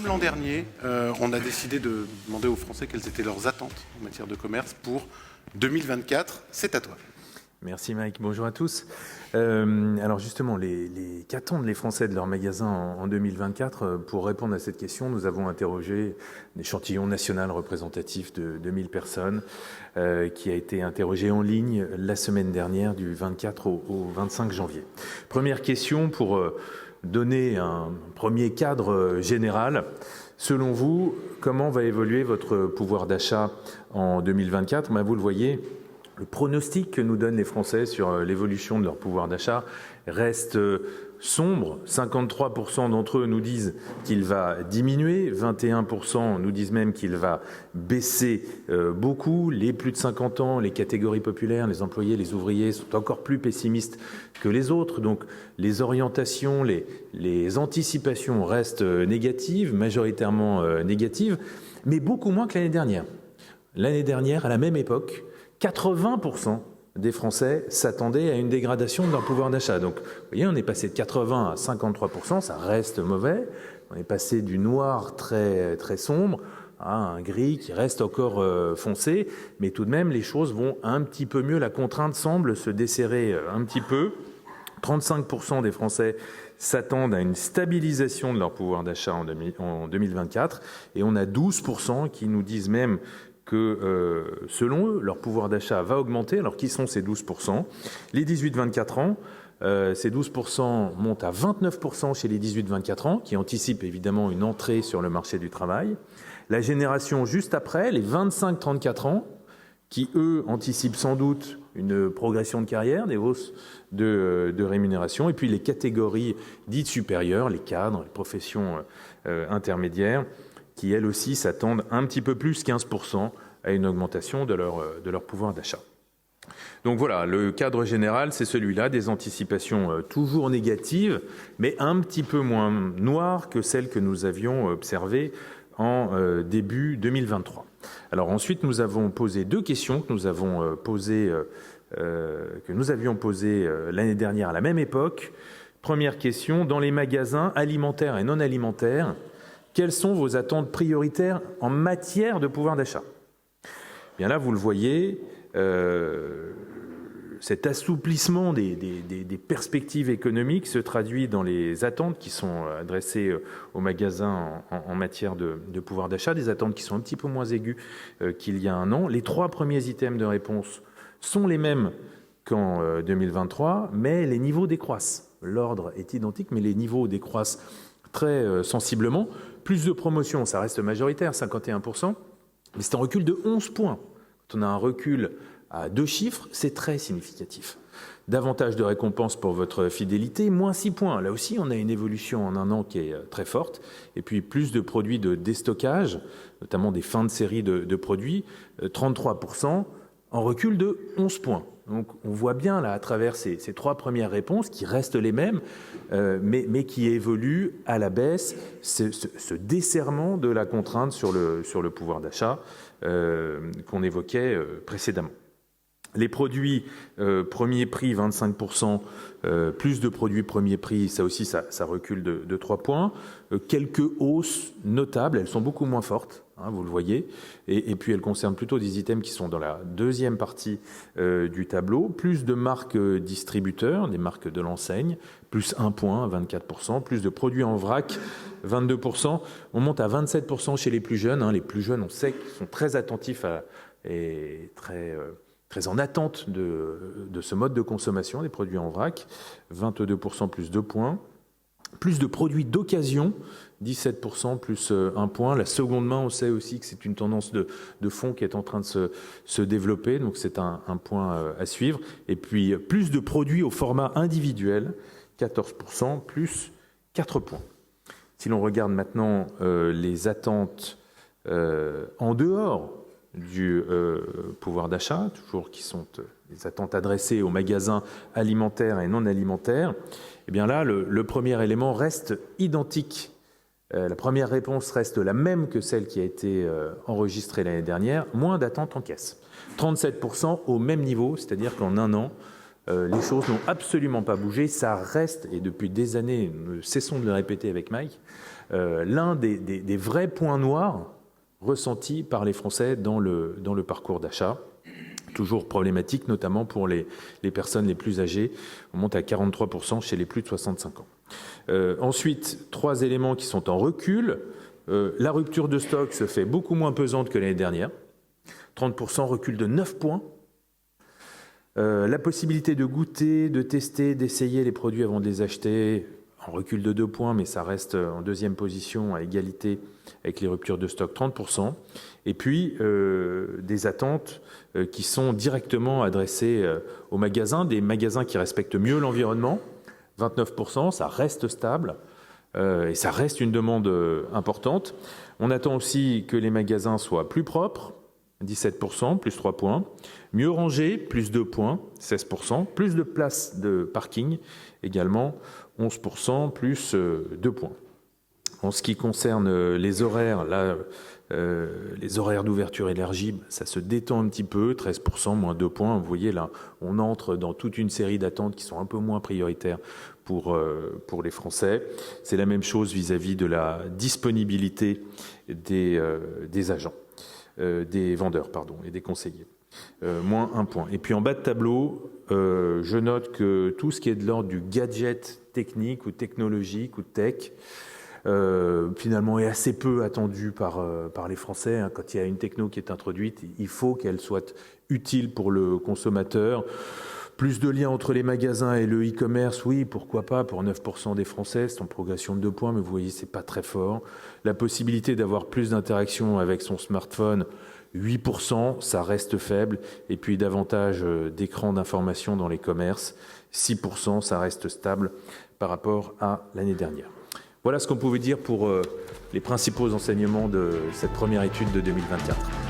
comme l'an dernier, on a décidé de demander aux Français quelles étaient leurs attentes en matière de commerce pour 2024. C'est à toi. Merci Mike, bonjour à tous. Alors justement, qu'attendent les Français de leurs magasins en 2024 ? Pour répondre à cette question, nous avons interrogé un échantillon national représentatif de 2000 personnes qui a été interrogé en ligne la semaine dernière du 24 au 25 janvier. Première question pour donner un premier cadre général. Selon vous, comment va évoluer votre pouvoir d'achat en 2024 ? Vous le voyez, le pronostic que nous donnent les Français sur l'évolution de leur pouvoir d'achat reste sombre. 53% d'entre eux nous disent qu'il va diminuer, 21% nous disent même qu'il va baisser beaucoup. Les plus de 50 ans, les catégories populaires, les employés, les ouvriers sont encore plus pessimistes que les autres. Donc les orientations, les anticipations restent négatives, majoritairement négatives, mais beaucoup moins que l'année dernière. L'année dernière, à la même époque, 80% des Français s'attendaient à une dégradation de leur pouvoir d'achat. Donc, vous voyez, on est passé de 80 à 53%, ça reste mauvais. On est passé du noir très, très sombre à un gris qui reste encore foncé. Mais tout de même, les choses vont un petit peu mieux. La contrainte semble se desserrer un petit peu. 35% des Français s'attendent à une stabilisation de leur pouvoir d'achat en 2024. Et on a 12% qui nous disent même que, selon eux, leur pouvoir d'achat va augmenter. Alors, qui sont ces 12% ? Les 18-24 ans, ces 12% montent à 29% chez les 18-24 ans, qui anticipent évidemment une entrée sur le marché du travail. La génération juste après, les 25-34 ans, qui, eux, anticipent sans doute une progression de carrière, des hausses de rémunération. Et puis, les catégories dites supérieures, les cadres, les professions intermédiaires, qui elles aussi s'attendent un petit peu plus, 15%, à une augmentation de leur pouvoir d'achat. Donc voilà, le cadre général, c'est celui-là, des anticipations toujours négatives, mais un petit peu moins noires que celles que nous avions observées en début 2023. Alors ensuite, nous avons posé deux questions que nous avions posées l'année dernière à la même époque. Première question, dans les magasins alimentaires et non alimentaires, quelles sont vos attentes prioritaires en matière de pouvoir d'achat ? Bien là, vous le voyez, cet assouplissement des perspectives économiques se traduit dans les attentes qui sont adressées aux magasins en matière de pouvoir d'achat, des attentes qui sont un petit peu moins aiguës qu'il y a un an. Les trois premiers items de réponse sont les mêmes qu'en 2023, mais les niveaux décroissent. L'ordre est identique, mais les niveaux décroissent très sensiblement. Plus de promotions, ça reste majoritaire, 51%, mais c'est un recul de 11 points. Quand on a un recul à deux chiffres, c'est très significatif. Davantage de récompenses pour votre fidélité, moins 6 points. Là aussi, on a une évolution en un an qui est très forte. Et puis, plus de produits de déstockage, notamment des fins de série de produits, 33%, en recul de 11 points. Donc, on voit bien là, à travers ces trois premières réponses, qui restent les mêmes, mais qui évoluent à la baisse, ce desserrement de la contrainte sur le pouvoir d'achat qu'on évoquait précédemment. Les produits premier prix, 25%, plus de produits premier prix, ça aussi, ça recule de 3 points. Quelques hausses notables, elles sont beaucoup moins fortes, hein, vous le voyez, et puis elles concernent plutôt des items qui sont dans la deuxième partie du tableau. Plus de marques distributeurs, des marques de l'enseigne, plus 1 point, 24%. Plus de produits en vrac, 22%. On monte à 27% chez les plus jeunes. Hein. Les plus jeunes, on sait qu'ils sont très attentifs et très en attente de ce mode de consommation des produits en vrac, 22% plus 2 points. Plus de produits d'occasion, 17% plus 1 point. La seconde main, on sait aussi que c'est une tendance de fond qui est en train de se développer, donc c'est un point à suivre. Et puis plus de produits au format individuel, 14% plus 4 points. Si l'on regarde maintenant les attentes en dehors du pouvoir d'achat, toujours qui sont les attentes adressées aux magasins alimentaires et non alimentaires, eh bien là, le premier élément reste identique. La première réponse reste la même que celle qui a été enregistrée l'année dernière, moins d'attentes en caisse. 37% au même niveau, c'est-à-dire qu'en un an, Les choses n'ont absolument pas bougé. Ça reste, et depuis des années, nous ne cessons de le répéter avec Mike, l'un des vrais points noirs ressentis par les Français dans le parcours d'achat. Toujours problématique, notamment pour les personnes les plus âgées. On monte à 43% chez les plus de 65 ans. Ensuite, 3 éléments qui sont en recul. La rupture de stock se fait beaucoup moins pesante que l'année dernière. 30%, recul de 9 points. La possibilité de goûter, de tester, d'essayer les produits avant de les acheter, en recul de 2 points, mais ça reste en deuxième position à égalité avec les ruptures de stock, 30%. Et puis, des attentes qui sont directement adressées aux magasins, des magasins qui respectent mieux l'environnement, 29%, ça reste stable et ça reste une demande importante. On attend aussi que les magasins soient plus propres, 17%, plus 3 points. Mieux rangés, plus 2 points, 16%. Plus de places de parking, également 11%, plus 2 points. En ce qui concerne les horaires, là, les horaires d'ouverture élargie, ça se détend un petit peu, 13%, moins 2 points. Vous voyez, là, on entre dans toute une série d'attentes qui sont un peu moins prioritaires pour les Français. C'est la même chose vis-à-vis de la disponibilité des agents. Des vendeurs, et des conseillers. Moins 1 point. Et puis en bas de tableau, je note que tout ce qui est de l'ordre du gadget technique ou technologique ou tech, finalement est assez peu attendu par les Français. Quand il y a une techno qui est introduite, il faut qu'elle soit utile pour le consommateur. Plus de liens entre les magasins et le e-commerce, oui, pourquoi pas, pour 9% des Français, c'est en progression de 2 points, mais vous voyez, c'est pas très fort. La possibilité d'avoir plus d'interactions avec son smartphone, 8%, ça reste faible. Et puis davantage d'écrans d'information dans les commerces, 6%, ça reste stable par rapport à l'année dernière. Voilà ce qu'on pouvait dire pour les principaux enseignements de cette première étude de 2024.